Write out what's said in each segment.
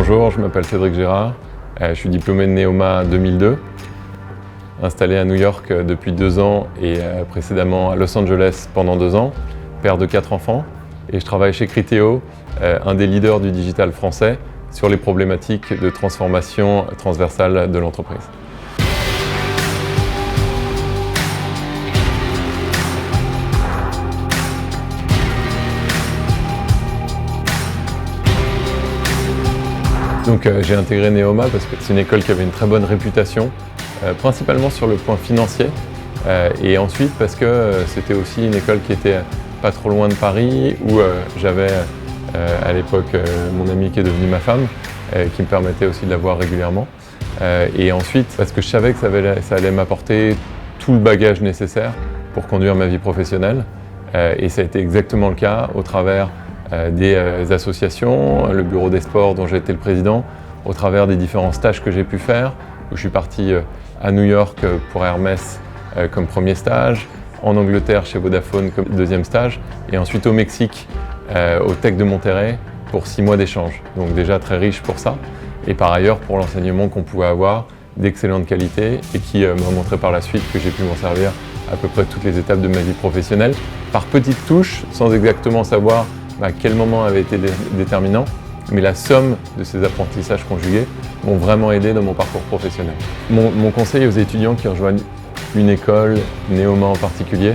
Bonjour, je m'appelle Cédric Gérard, je suis diplômé de Neoma 2002, installé à New York depuis 2 ans et précédemment à Los Angeles pendant 2 ans, père de 4 enfants, et je travaille chez Criteo, un des leaders du digital français, sur les problématiques de transformation transversale de l'entreprise. Donc j'ai intégré Neoma parce que c'est une école qui avait une très bonne réputation, principalement sur le point financier, et ensuite parce que c'était aussi une école qui était pas trop loin de Paris, où j'avais à l'époque mon amie qui est devenue ma femme, qui me permettait aussi de la voir régulièrement, et ensuite parce que je savais que ça allait m'apporter tout le bagage nécessaire pour conduire ma vie professionnelle, et ça a été exactement le cas au travers des associations, le bureau des sports dont j'ai été le président, au travers des différents stages que j'ai pu faire, où je suis parti à New York pour Hermès comme premier stage, en Angleterre chez Vodafone comme deuxième stage, et ensuite au Mexique, au Tech de Monterrey, pour 6 mois d'échange. Donc déjà très riche pour ça, et par ailleurs pour l'enseignement qu'on pouvait avoir, d'excellente qualité, et qui m'a montré par la suite que j'ai pu m'en servir à peu près toutes les étapes de ma vie professionnelle, par petites touches, sans exactement savoir à quel moment avait été déterminant, mais la somme de ces apprentissages conjugués m'ont vraiment aidé dans mon parcours professionnel. Mon conseil aux étudiants qui rejoignent une école, Neoma en particulier,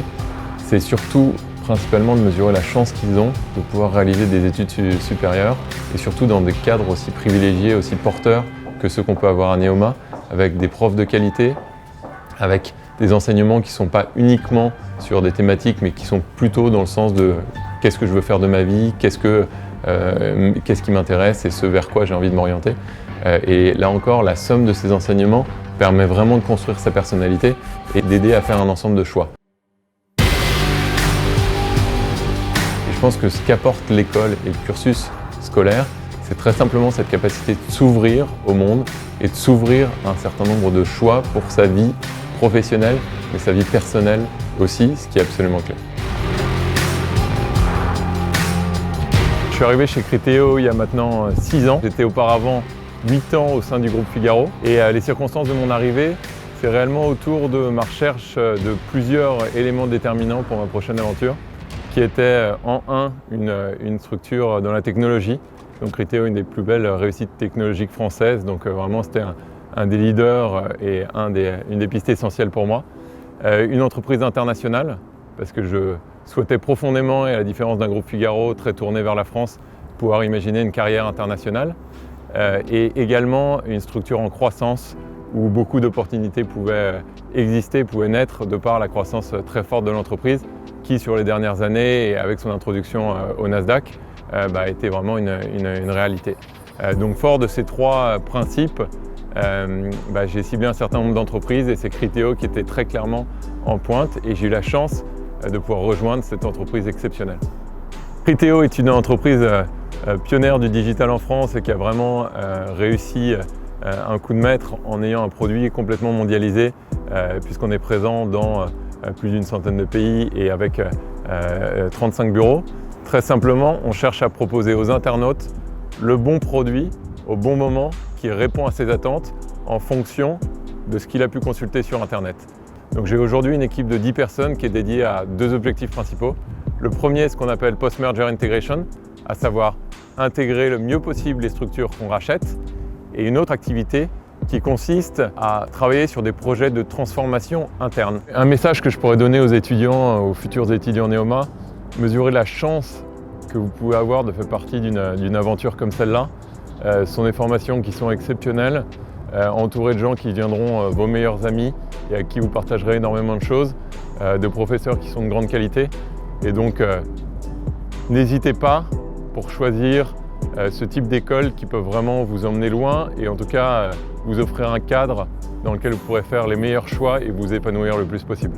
c'est surtout principalement de mesurer la chance qu'ils ont de pouvoir réaliser des études supérieures, et surtout dans des cadres aussi privilégiés, aussi porteurs que ceux qu'on peut avoir à Neoma, avec des profs de qualité, avec des enseignements qui ne sont pas uniquement sur des thématiques, mais qui sont plutôt dans le sens de qu'est-ce que je veux faire de ma vie, qu'est-ce qui m'intéresse et ce vers quoi j'ai envie de m'orienter. Et là encore, la somme de ces enseignements permet vraiment de construire sa personnalité et d'aider à faire un ensemble de choix. Et je pense que ce qu'apporte l'école et le cursus scolaire, c'est très simplement cette capacité de s'ouvrir au monde et de s'ouvrir à un certain nombre de choix pour sa vie professionnelle, mais sa vie personnelle aussi, ce qui est absolument clé. Je suis arrivé chez Criteo il y a maintenant 6 ans. J'étais auparavant 8 ans au sein du groupe Figaro, et les circonstances de mon arrivée, c'est réellement autour de ma recherche de plusieurs éléments déterminants pour ma prochaine aventure, qui était en une structure dans la technologie. Donc Criteo, une des plus belles réussites technologiques françaises, donc vraiment c'était un des leaders et une des pistes essentielles pour moi. Une entreprise internationale, parce que je souhaitais profondément, et à la différence d'un groupe Figaro très tourné vers la France, pouvoir imaginer une carrière internationale, et également une structure en croissance où beaucoup d'opportunités pouvaient exister, pouvaient naître de par la croissance très forte de l'entreprise qui, sur les dernières années et avec son introduction au Nasdaq, était vraiment une réalité. Donc fort de ces 3 principes, j'ai ciblé un certain nombre d'entreprises, et c'est Criteo qui était très clairement en pointe, et j'ai eu la chance de pouvoir rejoindre cette entreprise exceptionnelle. Criteo est une entreprise pionnière du digital en France et qui a vraiment réussi un coup de maître en ayant un produit complètement mondialisé, puisqu'on est présent dans plus d'une centaine de pays et avec 35 bureaux. Très simplement, on cherche à proposer aux internautes le bon produit au bon moment qui répond à ses attentes en fonction de ce qu'il a pu consulter sur Internet. Donc j'ai aujourd'hui une équipe de 10 personnes qui est dédiée à 2 objectifs principaux. Le premier est ce qu'on appelle Post-Merger Integration, à savoir intégrer le mieux possible les structures qu'on rachète, et une autre activité qui consiste à travailler sur des projets de transformation interne. Un message que je pourrais donner aux étudiants, aux futurs étudiants Neoma: mesurez la chance que vous pouvez avoir de faire partie d'une aventure comme celle-là. Ce sont des formations qui sont exceptionnelles, entourées de gens qui deviendront vos meilleurs amis et avec qui vous partagerez énormément de choses, de professeurs qui sont de grande qualité. Et donc, n'hésitez pas pour choisir ce type d'école qui peuvent vraiment vous emmener loin, et en tout cas vous offrir un cadre dans lequel vous pourrez faire les meilleurs choix et vous épanouir le plus possible.